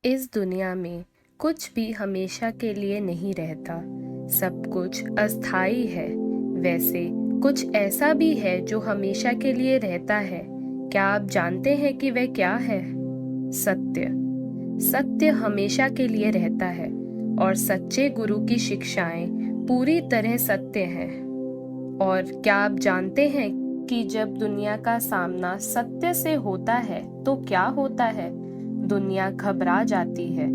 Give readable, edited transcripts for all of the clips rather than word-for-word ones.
इस दुनिया में कुछ भी हमेशा के लिए नहीं रहता। सब कुछ अस्थाई है। वैसे कुछ ऐसा भी है जो हमेशा के लिए रहता है। क्या आप जानते हैं कि वह क्या है? सत्य। सत्य हमेशा के लिए रहता है और सच्चे गुरु की शिक्षाएं पूरी तरह सत्य हैं। और क्या आप जानते हैं कि जब दुनिया का सामना सत्य से होता है तो क्या होता है? दुनिया घबरा जाती है।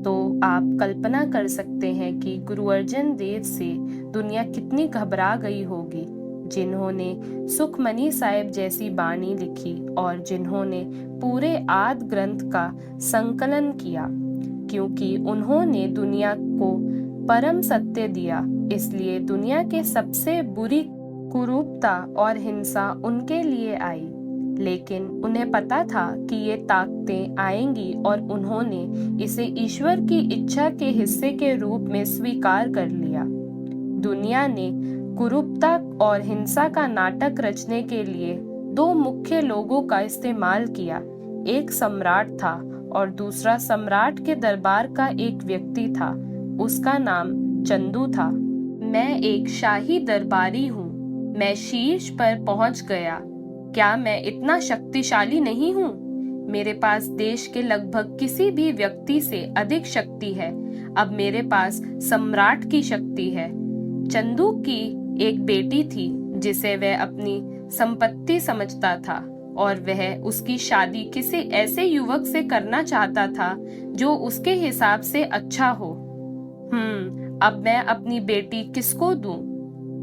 तो आप कल्पना कर सकते हैं कि गुरु अर्जन देव से दुनिया कितनी घबरा गई होगी, जिन्होंने सुखमनी साहिब जैसी बाणी लिखी और जिन्होंने पूरे आदि ग्रंथ का संकलन किया। क्योंकि उन्होंने दुनिया को परम सत्य दिया, इसलिए दुनिया के सबसे बुरी कुरूपता और हिंसा उनके लिए आई। लेकिन उन्हें पता था कि ये ताकतें आएंगी और उन्होंने इसे ईश्वर की इच्छा के हिस्से के रूप में स्वीकार कर लिया। दुनिया ने कुरूपता और हिंसा का नाटक रचने के लिए दो मुख्य लोगों का इस्तेमाल किया। एक सम्राट था और दूसरा सम्राट के दरबार का एक व्यक्ति था। उसका नाम चंदू था। मैं एक शाही दरबारी हूँ। मैं शीर्ष पर पहुंच गया। क्या मैं इतना शक्तिशाली नहीं हूँ? मेरे पास देश के लगभग किसी भी व्यक्ति से अधिक शक्ति है। अब मेरे पास सम्राट की शक्ति है। चंदू की एक बेटी थी जिसे वह अपनी संपत्ति समझता था और वह उसकी शादी किसी ऐसे युवक से करना चाहता था जो उसके हिसाब से अच्छा हो। अब मैं अपनी बेटी किसको दूं?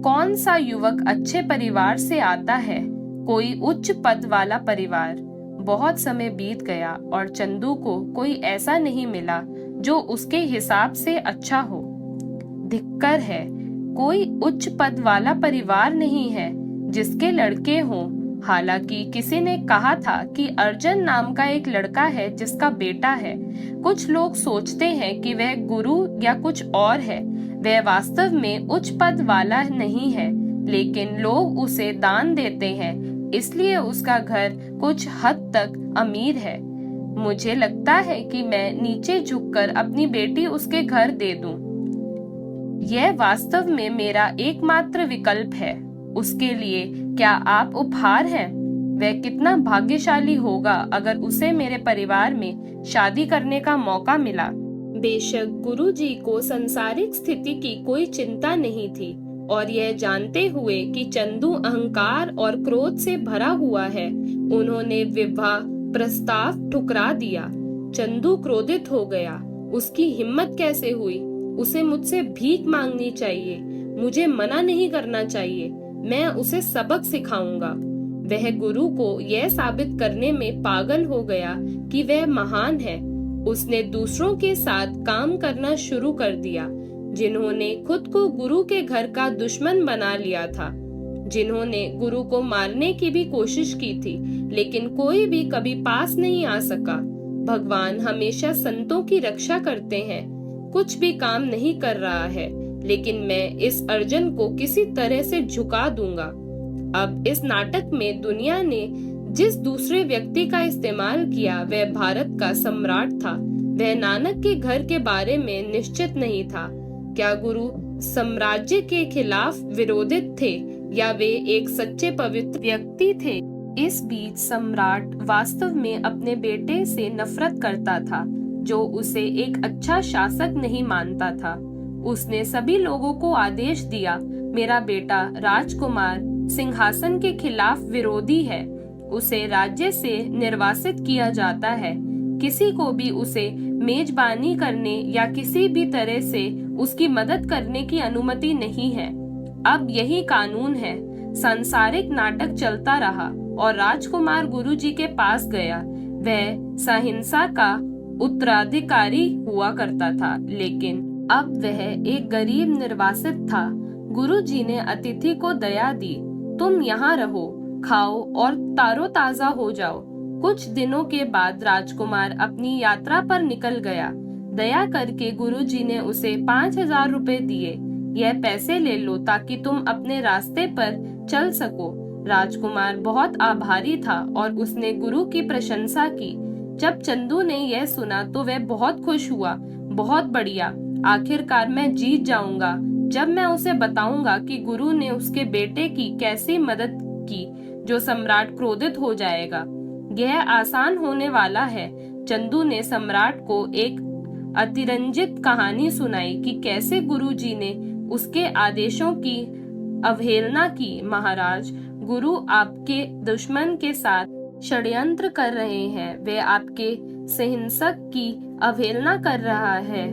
कौन सा युवक अच्छे परिवार से आता है? कोई उच्च पद वाला परिवार। बहुत समय बीत गया और चंदू को कोई ऐसा नहीं मिला जो उसके हिसाब से अच्छा हो। धिक्कार है, कोई उच्च पद वाला परिवार नहीं है जिसके लड़के हों। हालांकि किसी ने कहा था कि अर्जुन नाम का एक लड़का है जिसका बेटा है। कुछ लोग सोचते हैं कि वह गुरु या कुछ और है। वह वास्तव में उच्च पद वाला नहीं है, लेकिन लोग उसे दान देते हैं, इसलिए उसका घर कुछ हद तक अमीर है। मुझे लगता है कि मैं नीचे झुककर अपनी बेटी उसके घर दे दूं। यह वास्तव में मेरा एकमात्र विकल्प है। उसके लिए क्या आप उपहार हैं? वह कितना भाग्यशाली होगा अगर उसे मेरे परिवार में शादी करने का मौका मिला। बेशक गुरुजी को सांसारिक स्थिति की कोई चिंता नहीं थी और यह जानते हुए कि चंदू अहंकार और क्रोध से भरा हुआ है, उन्होंने विवाह प्रस्ताव ठुकरा दिया। चंदू क्रोधित हो गया। उसकी हिम्मत कैसे हुई? उसे मुझसे भीख मांगनी चाहिए। मुझे मना नहीं करना चाहिए। मैं उसे सबक सिखाऊंगा। वह गुरु को यह साबित करने में पागल हो गया कि वह महान है। उसने दूसरों के साथ काम करना शुरू कर दिया, जिन्होंने खुद को गुरु के घर का दुश्मन बना लिया था, जिन्होंने गुरु को मारने की भी कोशिश की थी, लेकिन कोई भी कभी पास नहीं आ सका। भगवान हमेशा संतों की रक्षा करते हैं। कुछ भी काम नहीं कर रहा है, लेकिन मैं इस अर्जुन को किसी तरह से झुका दूंगा। अब इस नाटक में दुनिया ने जिस दूसरे व्यक्ति का इस्तेमाल किया वह भारत का सम्राट था। वह नानक के घर के बारे में निश्चित नहीं था। क्या गुरु साम्राज्य के खिलाफ विरोधित थे या वे एक सच्चे पवित्र व्यक्ति थे? इस बीच सम्राट वास्तव में अपने बेटे से नफरत करता था, जो उसे एक अच्छा शासक नहीं मानता था। उसने सभी लोगों को आदेश दिया, मेरा बेटा राजकुमार सिंहासन के खिलाफ विरोधी है। उसे राज्य से निर्वासित किया जाता है। किसी को भी उसे मेजबानी करने या किसी भी तरह से उसकी मदद करने की अनुमति नहीं है। अब यही कानून है। सांसारिक नाटक चलता रहा और राजकुमार गुरुजी के पास गया। वह सहिंसा का उत्तराधिकारी हुआ करता था, लेकिन अब वह एक गरीब निर्वासित था। गुरुजी ने अतिथि को दया दी, तुम यहाँ रहो, खाओ और तारोताजा हो जाओ। कुछ दिनों के बाद राजकुमार अपनी यात्रा पर निकल गया। दया करके गुरुजी ने उसे 5,000 रुपए दिए। यह पैसे ले लो ताकि तुम अपने रास्ते पर चल सको। राजकुमार बहुत आभारी था और उसने गुरु की प्रशंसा की। जब चंदू ने यह सुना तो वह बहुत खुश हुआ। बहुत बढ़िया, आखिरकार मैं जीत जाऊंगा। जब मैं उसे बताऊंगा कि गुरु ने उसके बेटे की कैसी मदद की, जो सम्राट क्रोधित हो जाएगा। यह आसान होने वाला है। चंदू ने सम्राट को एक अतिरंजित कहानी सुनाई कि कैसे गुरुजी ने उसके आदेशों की अवहेलना की। महाराज, गुरु आपके दुश्मन के साथ षड्यंत्र कर रहे हैं। वे आपके सहिंसक की अवहेलना कर रहा है।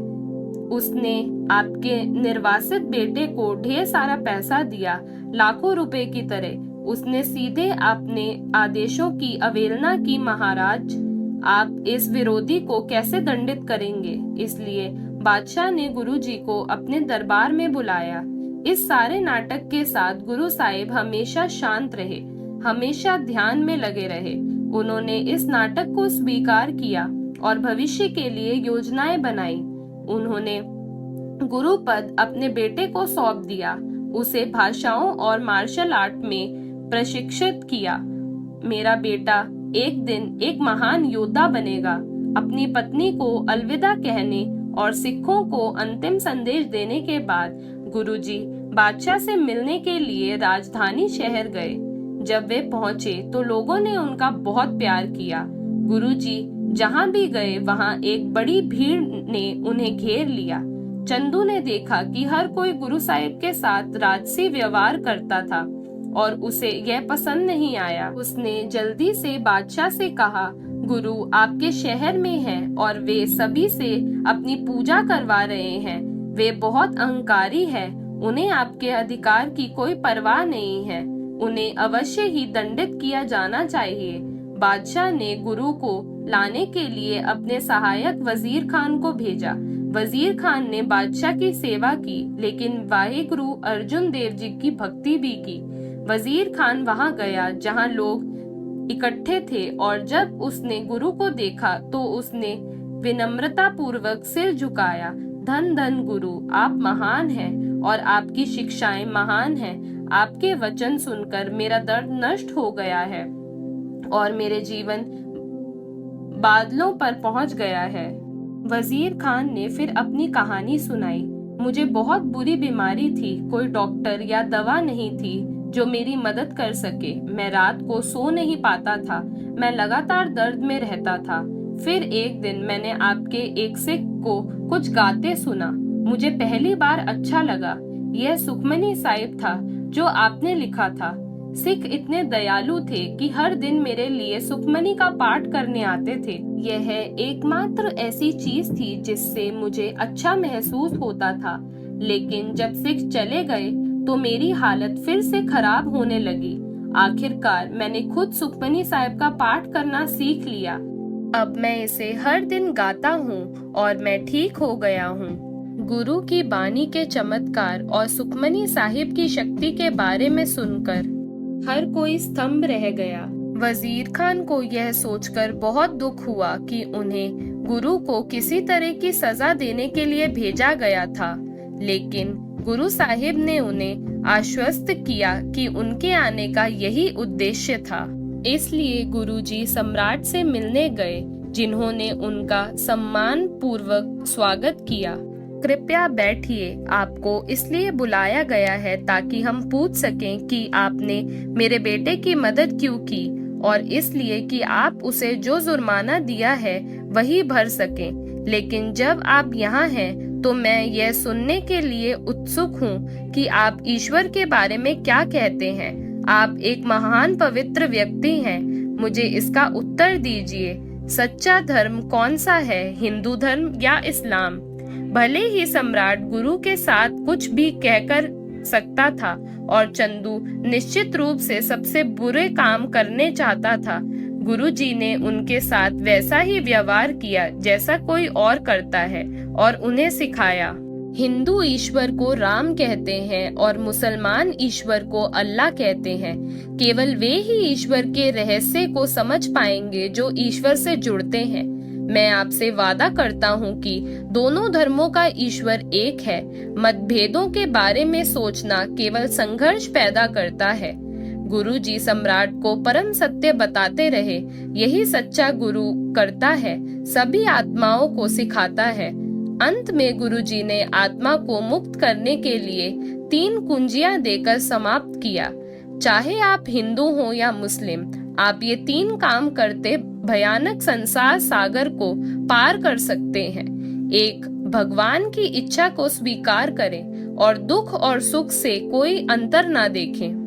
उसने आपके निर्वासित बेटे को ढेर सारा पैसा दिया, लाखों रुपए की तरह। उसने सीधे अपने आदेशों की अवहेलना की। महाराज, आप इस विरोधी को कैसे दंडित करेंगे? इसलिए बादशाह ने गुरुजी को अपने दरबार में बुलाया। इस सारे नाटक के साथ गुरु साहिब हमेशा शांत रहे, हमेशा ध्यान में लगे रहे। उन्होंने इस नाटक को स्वीकार किया और भविष्य के लिए योजनाएं बनाई। उन्होंने गुरु पद अपने बेटे को सौंप दिया, उसे भाषाओं और मार्शल आर्ट में प्रशिक्षित किया। मेरा बेटा एक दिन एक महान योद्धा बनेगा। अपनी पत्नी को अलविदा कहने और सिखों को अंतिम संदेश देने के बाद गुरुजी बादशाह से मिलने के लिए राजधानी शहर गए। जब वे पहुंचे तो लोगों ने उनका बहुत प्यार किया। गुरुजी जहां भी गए वहां एक बड़ी भीड़ ने उन्हें घेर लिया। चंदू ने देखा कि हर कोई गुरु साहिब के साथ राजसी व्यवहार करता था और उसे यह पसंद नहीं आया। उसने जल्दी से बादशाह से कहा, गुरु आपके शहर में हैं और वे सभी से अपनी पूजा करवा रहे हैं। वे बहुत अहंकारी हैं। उन्हें आपके अधिकार की कोई परवाह नहीं है। उन्हें अवश्य ही दंडित किया जाना चाहिए। बादशाह ने गुरु को लाने के लिए अपने सहायक वजीर खान को भेजा। वजीर खान ने बादशाह की सेवा की, लेकिन वाहिगुरु अर्जुन देव जी की भक्ति भी की। वजीर खान वहां गया जहां लोग इकट्ठे थे और जब उसने गुरु को देखा तो उसने विनम्रता पूर्वक सिर झुकाया। धन धन गुरु, आप महान हैं और आपकी शिक्षाएं महान हैं। आपके वचन सुनकर मेरा दर्द नष्ट हो गया है और मेरे जीवन बादलों पर पहुंच गया है। वजीर खान ने फिर अपनी कहानी सुनाई। मुझे बहुत बुरी बीमारी थी, कोई डॉक्टर या दवा नहीं थी जो मेरी मदद कर सके। मैं रात को सो नहीं पाता था, मैं लगातार दर्द में रहता था। फिर एक दिन मैंने आपके एक सिख को कुछ गाते सुना। मुझे पहली बार अच्छा लगा। यह सुखमनी साहिब था जो आपने लिखा था। सिख इतने दयालु थे कि हर दिन मेरे लिए सुखमनी का पाठ करने आते थे। यह एकमात्र ऐसी चीज थी जिससे मुझे अच्छा महसूस होता था। लेकिन जब सिख चले गए तो मेरी हालत फिर से खराब होने लगी। आखिरकार मैंने खुद सुखमनी साहिब का पाठ करना सीख लिया। अब मैं इसे हर दिन गाता हूँ और मैं ठीक हो गया हूँ। गुरु की बानी के चमत्कार और सुखमनी साहिब की शक्ति के बारे में सुनकर हर कोई स्तंभ रह गया। वजीर खान को यह सोचकर बहुत दुख हुआ कि उन्हें गुरु को किसी तरह की सजा देने के लिए भेजा गया था, लेकिन गुरु साहिब ने उन्हें आश्वस्त किया कि उनके आने का यही उद्देश्य था। इसलिए गुरुजी सम्राट से मिलने गए, जिन्होंने उनका सम्मान पूर्वक स्वागत किया। कृपया बैठिए, आपको इसलिए बुलाया गया है ताकि हम पूछ सकें कि आपने मेरे बेटे की मदद क्यों की, और इसलिए कि आप उसे जो जुर्माना दिया है वही भर सकें। लेकिन जब आप यहाँ हैं तो मैं यह सुनने के लिए उत्सुक हूँ कि आप ईश्वर के बारे में क्या कहते हैं। आप एक महान पवित्र व्यक्ति हैं। मुझे इसका उत्तर दीजिए। सच्चा धर्म कौन सा है, हिंदू धर्म या इस्लाम? भले ही सम्राट गुरु के साथ कुछ भी कहकर सकता था और चंदू निश्चित रूप से सबसे बुरे काम करने चाहता था, गुरुजी ने उनके साथ वैसा ही व्यवहार किया जैसा कोई और करता है और उन्हें सिखाया। हिंदू ईश्वर को राम कहते हैं और मुसलमान ईश्वर को अल्लाह कहते हैं। केवल वे ही ईश्वर के रहस्य को समझ पाएंगे जो ईश्वर से जुड़ते हैं। मैं आपसे वादा करता हूँ कि दोनों धर्मों का ईश्वर एक है। मतभेदों के बारे में सोचना केवल संघर्ष पैदा करता है। गुरुजी सम्राट को परम सत्य बताते रहे। यही सच्चा गुरु करता है, सभी आत्माओं को सिखाता है। अंत में गुरुजी ने आत्मा को मुक्त करने के लिए 3 कुंजियां देकर समाप्त किया। चाहे आप हिंदू हो या मुस्लिम, आप ये 3 काम करते भयानक संसार सागर को पार कर सकते हैं। 1. भगवान की इच्छा को स्वीकार करें और दुख और सुख से कोई अंतर ना देखें।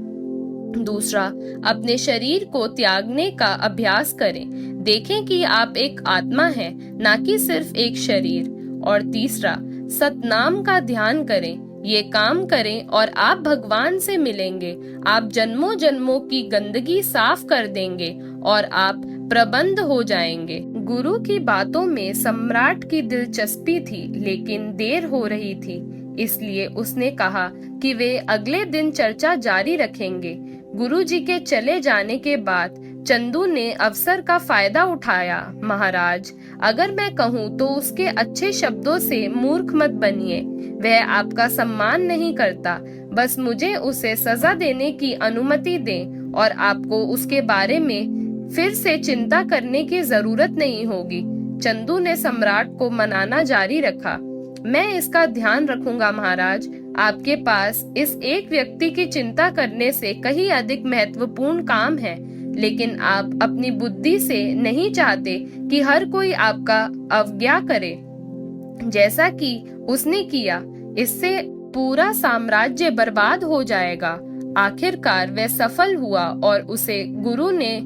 2. अपने शरीर को त्यागने का अभ्यास करें। देखें कि आप एक आत्मा हैं, ना कि सिर्फ एक शरीर। और 3. सतनाम का ध्यान करें। ये काम करें और आप भगवान से मिलेंगे। आप जन्मों जन्मों की गंदगी साफ कर देंगे और आप प्रबंध हो जाएंगे। गुरु की बातों में सम्राट की दिलचस्पी थी, लेकिन देर हो रही थी, इसलिए उसने कहा कि वे अगले दिन चर्चा जारी रखेंगे। गुरुजी के चले जाने के बाद चंदू ने अवसर का फायदा उठाया। महाराज, अगर मैं कहूँ तो उसके अच्छे शब्दों से मूर्ख मत बनिए। वह आपका सम्मान नहीं करता। बस मुझे उसे सजा देने की अनुमति दें और आपको उसके बारे में फिर से चिंता करने की जरूरत नहीं होगी। चंदू ने सम्राट को मनाना जारी रखा। मैं इसका ध्यान रखूंगा महाराज। आपके पास इस एक व्यक्ति की चिंता करने से कहीं अधिक महत्वपूर्ण काम है, लेकिन आप अपनी बुद्धि से नहीं चाहते कि हर कोई आपका अवज्ञा करे, जैसा कि उसने किया। इससे पूरा साम्राज्य बर्बाद हो जाएगा। आखिरकार वह सफल हुआ और उसे गुरु ने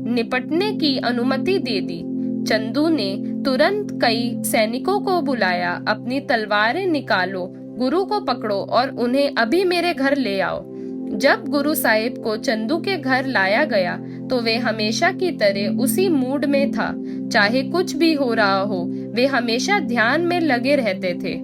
निपटने की अनुमति दे दी। चंदू ने तुरंत कई सैनिकों को बुलाया। अपनी तलवारें निकालो, गुरु को पकड़ो और उन्हें अभी मेरे घर ले आओ। जब गुरु साहिब को चंदू के घर लाया गया तो वे हमेशा की तरह उसी मूड में था। चाहे कुछ भी हो रहा हो, वे हमेशा ध्यान में लगे रहते थे।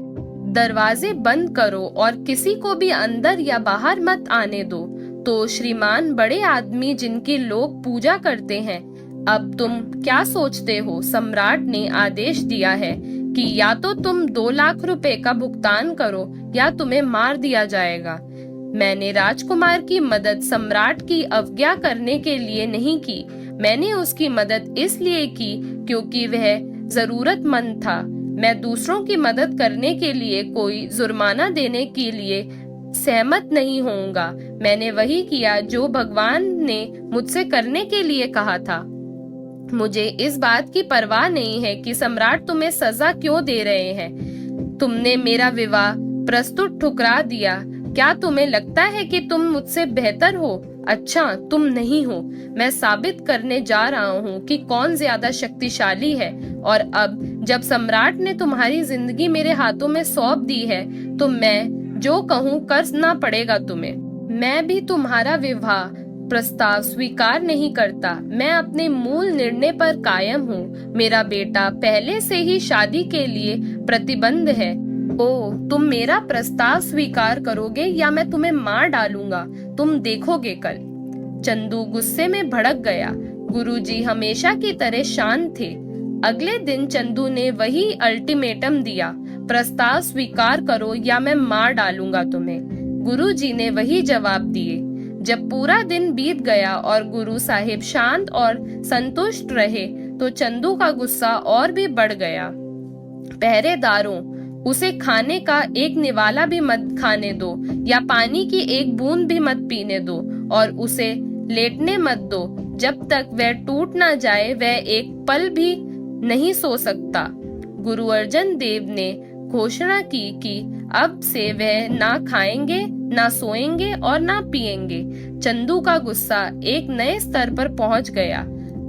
दरवाजे बंद करो और किसी को भी अंदर या बाहर मत आने दो। तो श्रीमान बड़े आदमी जिनकी लोग पूजा करते हैं, अब तुम क्या सोचते हो? सम्राट ने आदेश दिया है कि या तो तुम 2 लाख रुपए का भुगतान करो या तुम्हें मार दिया जाएगा। मैंने राजकुमार की मदद सम्राट की अवज्ञा करने के लिए नहीं की। मैंने उसकी मदद इसलिए की क्योंकि वह जरूरतमंद था। मैं दूसरों की मदद करने के लिए कोई जुर्माना देने के लिए सहमत नहीं होऊंगा। मैंने वही किया जो भगवान ने मुझसे करने के लिए कहा था। मुझे इस बात की परवाह नहीं है कि सम्राट तुम्हें सजा क्यों दे रहे हैं। तुमने मेरा विवाह प्रस्तुत ठुकरा दिया। क्या तुम्हें लगता है कि तुम मुझसे बेहतर हो? अच्छा, तुम नहीं हो। मैं साबित करने जा रहा हूँ कि कौन ज्यादा शक्तिशाली है। और अब जब सम्राट ने तुम्हारी जिंदगी मेरे हाथों में सौंप दी है, तो मैं जो कहूँ करना पड़ेगा तुम्हें। मैं भी तुम्हारा विवाह प्रस्ताव स्वीकार नहीं करता। मैं अपने मूल निर्णय पर कायम हूँ। मेरा बेटा पहले से ही शादी के लिए प्रतिबंध है। ओ, तुम मेरा प्रस्ताव स्वीकार करोगे या मैं तुम्हें मार डालूंगा, तुम देखोगे कल। चंदू गुस्से में भड़क गया। गुरुजी हमेशा की तरह शांत थे। अगले दिन चंदू ने वही अल्टीमेटम दिया, प्रस्ताव स्वीकार करो या मैं मार डालूंगा तुम्हें। गुरुजी ने वही जवाब दिए। जब पूरा दिन बीत गया और गुरु साहिब शांत और संतुष्ट रहे, तो चंदू का गुस्सा और भी बढ़ गया। पहरेदारों, उसे खाने का एक निवाला भी मत खाने दो या पानी की एक बूंद भी मत पीने दो और उसे लेटने मत दो। जब तक वह टूट ना जाए, वह एक पल भी नहीं सो सकता। गुरु अर्जन देव ने घोषणा की कि अब से वह ना खाएंगे, ना सोएंगे और ना पिएंगे। चंदू का गुस्सा एक नए स्तर पर पहुंच गया।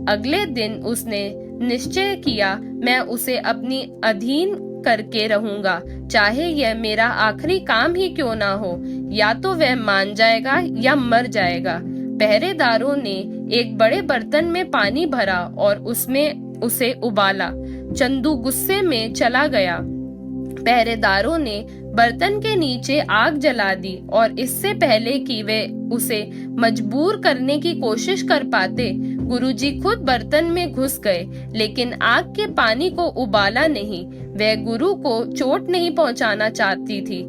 अगले दिन उसने निश्चय किया, मैं उसे अपनी अधीन करके रहूंगा, चाहे यह मेरा आखिरी काम ही क्यों ना हो। या तो वह मान जाएगा या मर जाएगा। पहरेदारों ने एक बड़े बर्तन में पानी भरा और उसमें उसे उबाला। चंदू गुस्से में चला गया। पहरेदारों ने बर्तन के नीचे आग जला दी और इससे पहले कि वे उसे मजबूर करने की कोशिश कर पाते, गुरुजी खुद बर्तन में घुस गए, लेकिन आग के पानी को उबाला नहीं। वह गुरु को चोट नहीं पहुंचाना चाहती थी।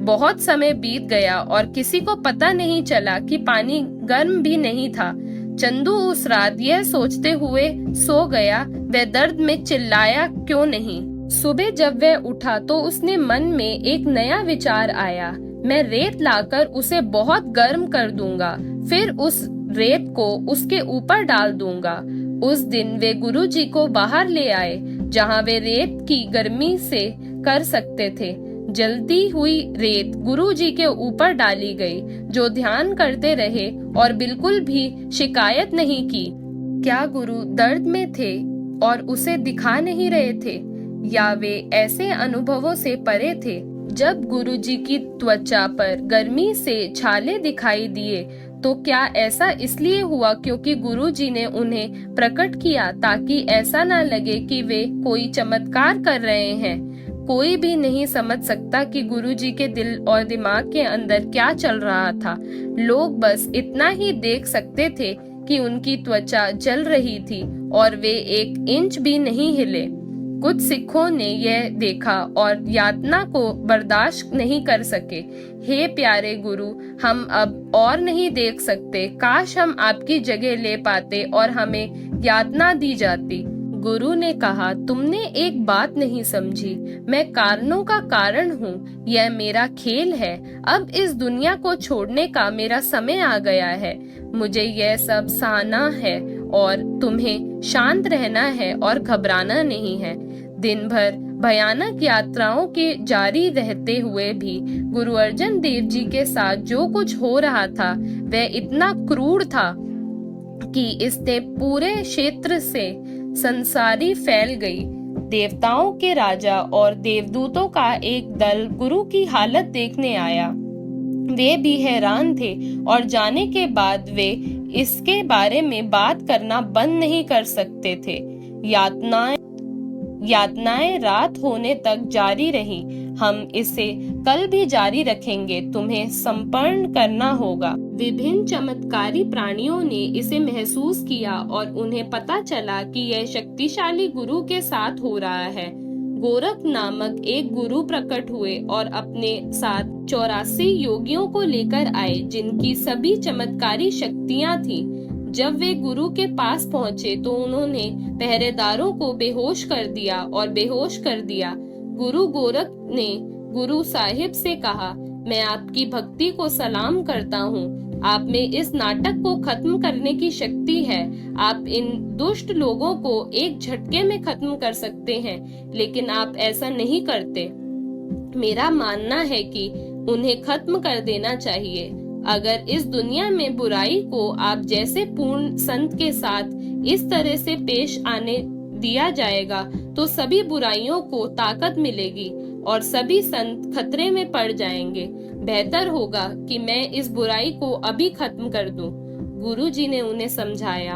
बहुत समय बीत गया और किसी को पता नहीं चला कि पानी गर्म भी नहीं था। चंदू उस रात यह सोचते हुए सो गया, वह दर्द में चिल्लाया क्यों नहीं। सुबह जब वह उठा तो उसने मन में एक नया विचार आया, मैं रेत लाकर उसे बहुत गर्म कर दूंगा, फिर उस रेत को उसके ऊपर डाल दूंगा। उस दिन वे गुरुजी को बाहर ले आए, जहां वे रेत की गर्मी से कर सकते थे। जल्दी हुई रेत गुरुजी के ऊपर डाली गई, जो ध्यान करते रहे और बिल्कुल भी शिकायत नहीं की। क्या गुरु दर्द में थे और उसे दिखा नहीं रहे थे, या वे ऐसे अनुभवों से परे थे? जब गुरुजी की त्वचा पर गर्मी से छाले दिखाई दिए तो क्या ऐसा इसलिए हुआ क्योंकि गुरुजी ने उन्हें प्रकट किया, ताकि ऐसा ना लगे कि वे कोई चमत्कार कर रहे हैं? कोई भी नहीं समझ सकता कि गुरुजी के दिल और दिमाग के अंदर क्या चल रहा था। लोग बस इतना ही देख सकते थे कि उनकी त्वचा जल रही थी और वे 1 इंच भी नहीं हिले। कुछ सिखों ने यह देखा और यातना को बर्दाश्त नहीं कर सके। हे प्यारे गुरु, हम अब और नहीं देख सकते, काश हम आपकी जगह ले पाते और हमें यातना दी जाती। गुरु ने कहा, तुमने एक बात नहीं समझी, मैं कारणों का कारण हूँ, यह मेरा खेल है। अब इस दुनिया को छोड़ने का मेरा समय आ गया है। मुझे यह सब सहना है और तुम्हें शांत रहना है और घबराना नहीं है। दिन भर भयानक यात्राओं के जारी रहते हुए भी गुरु अर्जन देव जी के साथ जो कुछ हो रहा था वह इतना क्रूर था कि इसने पूरे क्षेत्र से संसारी फैल गई। देवताओं के राजा और देवदूतों का एक दल गुरु की हालत देखने आया। वे भी हैरान थे और जाने के बाद वे इसके बारे में बात करना बंद नहीं कर सकते थे। यातनाएं रात होने तक जारी रही। हम इसे कल भी जारी रखेंगे, तुम्हें संपन्न करना होगा। विभिन्न चमत्कारी प्राणियों ने इसे महसूस किया और उन्हें पता चला कि यह शक्तिशाली गुरु के साथ हो रहा है। गोरख नामक एक गुरु प्रकट हुए और अपने साथ 84 योगियों को लेकर आए, जिनकी सभी चमत्कारी शक्तियां थीं। जब वे गुरु के पास पहुंचे तो उन्होंने पहरेदारों को बेहोश कर दिया गुरु गोरख ने गुरु साहिब से कहा, मैं आपकी भक्ति को सलाम करता हूँ। आप में इस नाटक को खत्म करने की शक्ति है। आप इन दुष्ट लोगों को एक झटके में खत्म कर सकते हैं, लेकिन आप ऐसा नहीं करते। मेरा मानना है कि उन्हें खत्म कर देना चाहिए। अगर इस दुनिया में बुराई को आप जैसे पूर्ण संत के साथ इस तरह से पेश आने दिया जाएगा तो सभी बुराइयों को ताकत मिलेगी और सभी संत खतरे में पड़ जाएंगे। बेहतर होगा कि मैं इस बुराई को अभी खत्म कर दूं। गुरुजी ने उन्हें समझाया,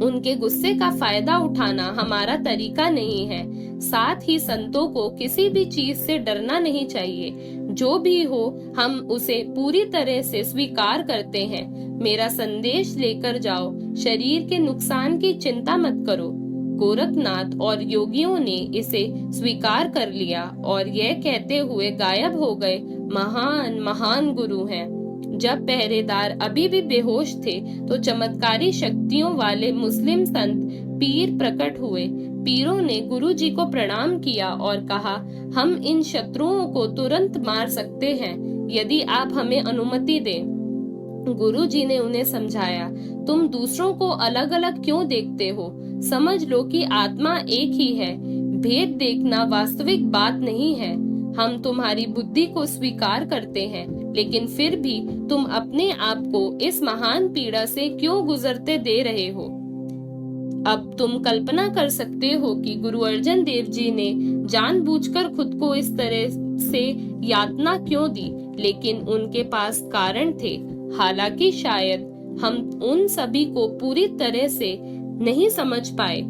उनके गुस्से का फायदा उठाना हमारा तरीका नहीं है। साथ ही संतों को किसी भी चीज से डरना नहीं चाहिए। जो भी हो, हम उसे पूरी तरह से स्वीकार करते हैं। मेरा संदेश लेकर जाओ, शरीर के नुकसान की चिंता मत करो। गोरखनाथ और योगियों ने इसे स्वीकार कर लिया और यह कहते हुए गायब हो गए, महान महान गुरु हैं। जब पहरेदार अभी भी बेहोश थे तो चमत्कारी शक्तियों वाले मुस्लिम संत पीर प्रकट हुए। पीरों ने गुरुजी को प्रणाम किया और कहा, हम इन शत्रुओं को तुरंत मार सकते हैं यदि आप हमें अनुमति दें। गुरुजी ने उन्हें समझाया, तुम दूसरों को अलग अलग क्यों देखते हो? समझ लो कि आत्मा एक ही है। भेद देखना वास्तविक बात नहीं है। हम तुम्हारी बुद्धि को स्वीकार करते हैं, लेकिन फिर भी तुम अपने आप को इस महान पीड़ा से क्यों गुजरते दे रहे हो? अब तुम कल्पना कर सकते हो कि गुरु अर्जन देव जी ने जानबूझकर खुद को इस तरह से यातना क्यों दी, लेकिन उनके पास कारण थे। हालांकि शायद हम उन सभी को पूरी तरह से नहीं समझ पाए।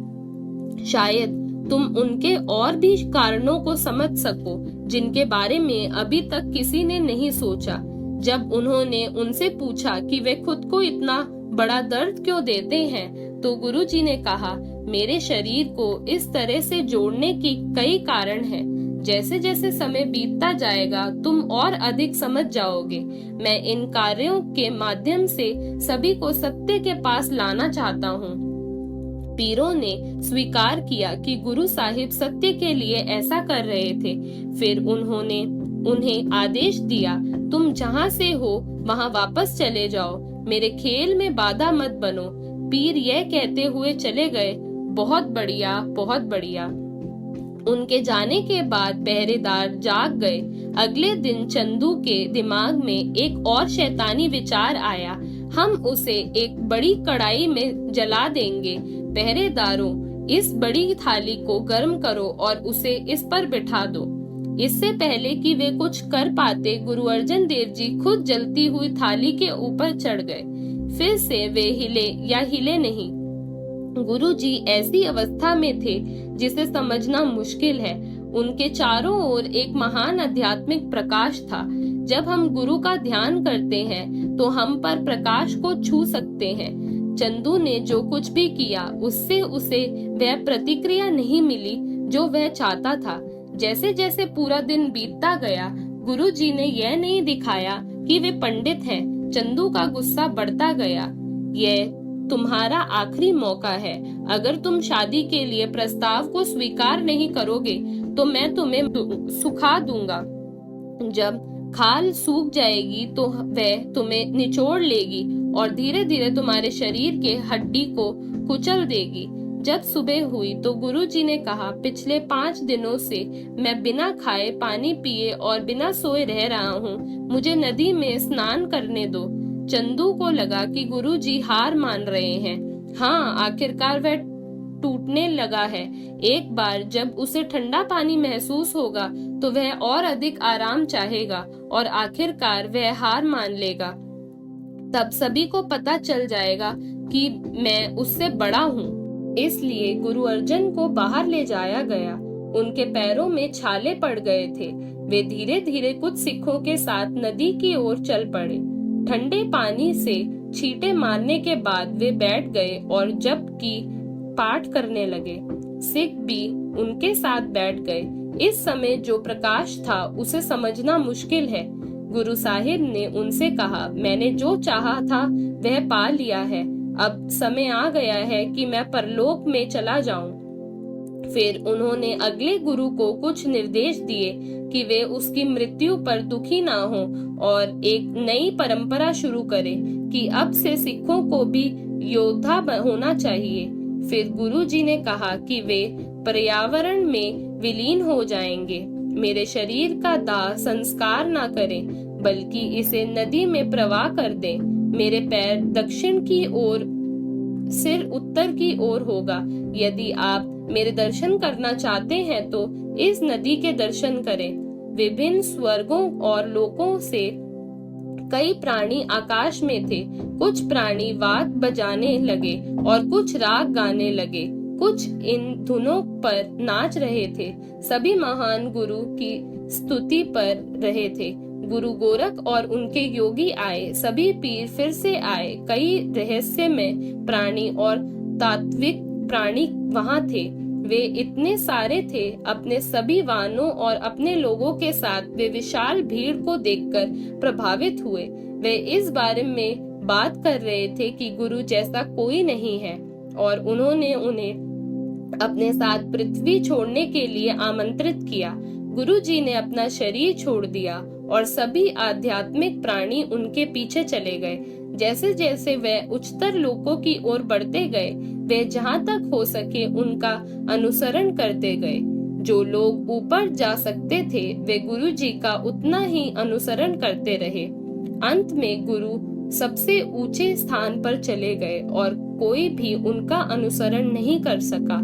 शायद तुम उनके और भी कारणों को समझ सको जिनके बारे में अभी तक किसी ने नहीं सोचा। जब उन्होंने उनसे पूछा कि वे खुद को इतना बड़ा दर्द क्यों देते हैं, तो गुरुजी ने कहा, मेरे शरीर को इस तरह से जोड़ने की कई कारण हैं। जैसे जैसे समय बीतता जाएगा तुम और अधिक समझ जाओगे। मैं इन कार्यों के माध्यम से सभी को सत्य के पास लाना चाहता हूँ। पीरों ने स्वीकार किया कि गुरु साहिब सत्य के लिए ऐसा कर रहे थे। फिर उन्होंने उन्हें आदेश दिया, तुम जहाँ से हो वहाँ वापस चले जाओ, मेरे खेल में बाधा मत बनो। पीर यह कहते हुए चले गए, बहुत बढ़िया, बहुत बढ़िया। उनके जाने के बाद पहरेदार जाग गए। अगले दिन चंदू के दिमाग में एक और शैतानी विचार आया, हम उसे एक बड़ी कढ़ाई में जला देंगे। पहरेदारों, इस बड़ी थाली को गर्म करो और उसे इस पर बिठा दो। इससे पहले कि वे कुछ कर पाते, गुरु अर्जन देव जी खुद जलती हुई थाली के ऊपर चढ़ गए। फिर से वे हिले या हिले नहीं। गुरु जी ऐसी अवस्था में थे जिसे समझना मुश्किल है। उनके चारों ओर एक महान आध्यात्मिक प्रकाश था। जब हम गुरु का ध्यान करते हैं तो हम पर प्रकाश को छू सकते हैं। चंदू ने जो कुछ भी किया उससे उसे वह प्रतिक्रिया नहीं मिली जो वह चाहता था। जैसे जैसे पूरा दिन बीतता गया, गुरु जी ने यह नहीं दिखाया कि वे पंडित हैं। चंदू का गुस्सा बढ़ता गया। यह तुम्हारा आखिरी मौका है। अगर तुम शादी के लिए प्रस्ताव को स्वीकार नहीं करोगे तो मैं तुम्हें सुखा दूंगा। जब खाल सूख जाएगी तो वह तुम्हें निचोड़ लेगी और धीरे धीरे तुम्हारे शरीर के हड्डी को कुचल देगी। जब सुबह हुई तो गुरुजी ने कहा, पिछले 5 दिनों से मैं बिना खाए पानी पिए और बिना सोए रह रहा हूँ, मुझे नदी में स्नान करने दो। चंदू को लगा कि गुरुजी हार मान रहे हैं। हाँ, आखिरकार वह टूटने लगा है। एक बार जब उसे ठंडा पानी महसूस होगा तो वह और अधिक आराम चाहेगा और आखिरकार वह हार मान लेगा। तब सभी को पता चल जाएगा कि मैं उससे बड़ा हूँ। इसलिए गुरु अर्जन को बाहर ले जाया गया। उनके पैरों में छाले पड़ गए थे। वे धीरे धीरे कुछ सिखों के साथ नदी की ओर चल पड़े। ठंडे पानी से छींटे मारने के बाद वे बैठ गए और जपकी पाठ करने लगे। सिख भी उनके साथ बैठ गए। इस समय जो प्रकाश था उसे समझना मुश्किल है। गुरु साहिब ने उनसे कहा, मैंने जो चाहा था वह पा लिया है। अब समय आ गया है कि मैं परलोक में चला जाऊं। फिर उन्होंने अगले गुरु को कुछ निर्देश दिए कि वे उसकी मृत्यु पर दुखी ना हो और एक नई परंपरा शुरू करें कि अब से सिखों को भी योद्धा होना चाहिए। फिर गुरु जी ने कहा कि वे पर्यावरण में विलीन हो जाएंगे। मेरे शरीर का दाह संस्कार ना करें, बल्कि इसे नदी में प्रवाह कर दें। मेरे पैर दक्षिण की ओर, सिर उत्तर की ओर होगा। यदि आप मेरे दर्शन करना चाहते हैं तो इस नदी के दर्शन करें। विभिन्न स्वर्गों और लोकों से कई प्राणी आकाश में थे। कुछ प्राणी वाद बजाने लगे और कुछ राग गाने लगे। कुछ इन धुनों पर नाच रहे थे। सभी महान गुरु की स्तुति पर रहे थे। गुरु गोरख और उनके योगी आए। सभी पीर फिर से आए। कई रहस्यमय प्राणी और तात्विक प्राणी वहां थे। वे इतने सारे थे। अपने सभी वाहनों और अपने लोगों के साथ वे विशाल भीड़ को देखकर प्रभावित हुए। वे इस बारे में बात कर रहे थे कि गुरु जैसा कोई नहीं है और उन्होंने उन्हें अपने साथ पृथ्वी छोड़ने के लिए आमंत्रित किया। गुरु जी ने अपना शरीर छोड़ दिया और सभी आध्यात्मिक प्राणी उनके पीछे चले गए। जैसे जैसे वे उच्चतर लोकों की ओर बढ़ते गए, वे जहां तक हो सके उनका अनुसरण करते गए। जो लोग ऊपर जा सकते थे वे गुरु जी का उतना ही अनुसरण करते रहे। अंत में गुरु सबसे ऊंचे स्थान पर चले गए और कोई भी उनका अनुसरण नहीं कर सका।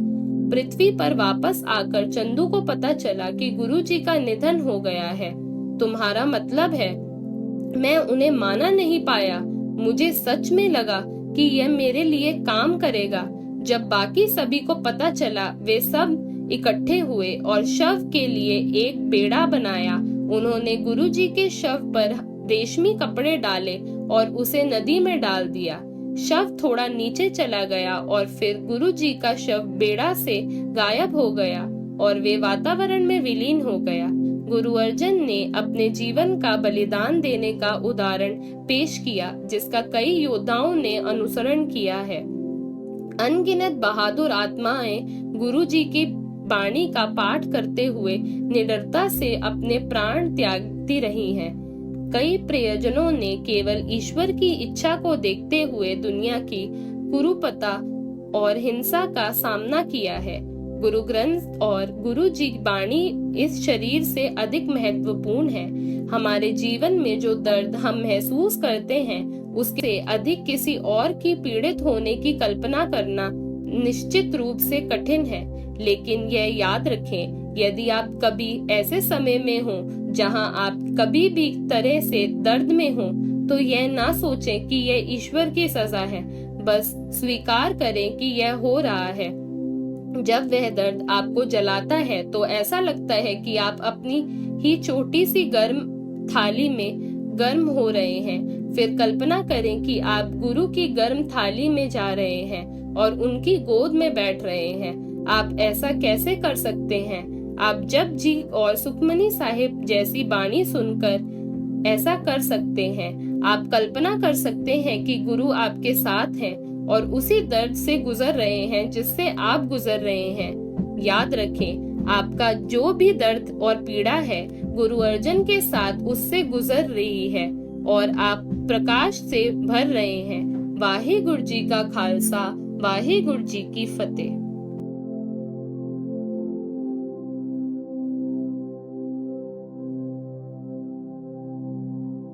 पृथ्वी पर वापस आकर चंदू को पता चला कि गुरु जी का निधन हो गया है। तुम्हारा मतलब है? मैं उन्हें माना नहीं पाया। मुझे सच में लगा कि यह मेरे लिए काम करेगा। जब बाकी सभी को पता चला, वे सब इकट्ठे हुए और शव के लिए एक बेड़ा बनाया। उन्होंने गुरु जी के शव पर रेशमी कपड़े डाले और उसे नदी में डाल दिया। शव थोड़ा नीचे चला गया और फिर गुरु जी का शव बेड़ा से गायब हो गया। और वे वातावरण में विलीन हो गया। गुरु अर्जन ने अपने जीवन का बलिदान देने का उदाहरण पेश किया, जिसका कई योद्धाओं ने अनुसरण किया है। अनगिनत बहादुर आत्माएं गुरु जी की वाणी का पाठ करते हुए निडरता से अपने प्राण त्यागती रही हैं। कई प्रियजनों ने केवल ईश्वर की इच्छा को देखते हुए दुनिया की कुरूपता और हिंसा का सामना किया है। गुरु ग्रंथ और गुरु जी वाणी इस शरीर से अधिक महत्वपूर्ण है। हमारे जीवन में जो दर्द हम महसूस करते हैं, उससे अधिक किसी और की पीड़ित होने की कल्पना करना निश्चित रूप से कठिन है। लेकिन यह याद रखें, यदि आप कभी ऐसे समय में हो जहां आप कभी भी तरह से दर्द में हो, तो यह ना सोचें कि यह ईश्वर की सजा है। बस स्वीकार करें कि यह हो रहा है। जब वह दर्द आपको जलाता है तो ऐसा लगता है कि आप अपनी ही छोटी सी गर्म थाली में गर्म हो रहे हैं। फिर कल्पना करें कि आप गुरु की गर्म थाली में जा रहे हैं और उनकी गोद में बैठ रहे हैं। आप ऐसा कैसे कर सकते हैं? आप जप जी और सुखमनी साहिब जैसी बाणी सुनकर ऐसा कर सकते हैं। आप कल्पना कर सकते हैं कि गुरु आपके साथ हैं और उसी दर्द से गुजर रहे हैं जिससे आप गुजर रहे हैं। याद रखें, आपका जो भी दर्द और पीड़ा है, गुरु अर्जन के साथ उससे गुजर रही है और आप प्रकाश से भर रहे हैं। वाहे गुरु जी का खालसा, वाहे गुरु जी की फतेह।